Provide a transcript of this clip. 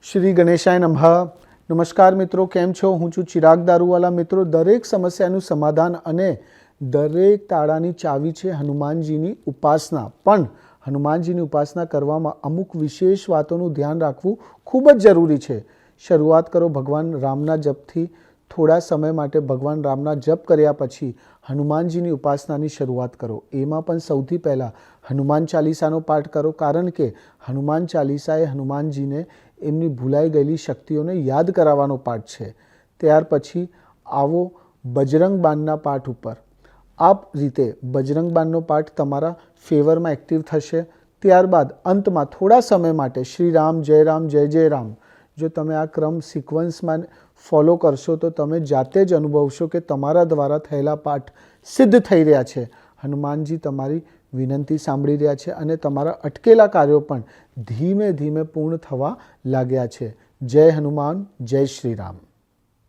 શ્રી ગણેશાય નમઃ। નમસ્કાર મિત્રો, કેમ છો? હું છું ચિરાગ દારૂવાલા। મિત્રો, દરેક સમસ્યાનું સમાધાન અને દરેક તાળાની ચાવી છે હનુમાનજીની ઉપાસના। પણ હનુમાનજીની ઉપાસના કરવામાં અમુક વિશેષ વાતોનું ધ્યાન રાખવું ખૂબ જ જરૂરી છે। શરૂઆત કરો ભગવાન રામના જપથી। થોડા સમય માટે ભગવાન રામના જપ કર્યા પછી હનુમાનજીની ઉપાસનાની શરૂઆત કરો। એમાં પણ સૌથી પહેલાં હનુમાન ચાલીસાનો પાઠ કરો, કારણ કે હનુમાન ચાલીસા એ હનુમાનજીને એમની ભૂલાઈ ગયેલી શક્તિઓને યાદ કરાવવાનો પાઠ છે। ત્યાર પછી આવો બજરંગ બાણના પાઠ ઉપર। આ રીતે બજરંગ બાણનો પાઠ તમારા ફેવરમાં એક્ટિવ થશે। ત્યારબાદ અંતમાં થોડા સમય માટે શ્રી રામ જય રામ જય જય રામ। જો તમે આ ક્રમ સિક્વન્સમાં ફોલો કરશો તો તમે જાતે જ અનુભવશો કે તમારા દ્વારા થયેલા પાઠ સિદ્ધ થઈ રહ્યા છે। હનુમાનજી તમારી વિનંતી સાંભળી રહ્યા છે અને તમારા અટકેલા કાર્યો પણ ધીમે ધીમે પૂર્ણ થવા લાગ્યા છે। જય હનુમાન, જય શ્રી રામ।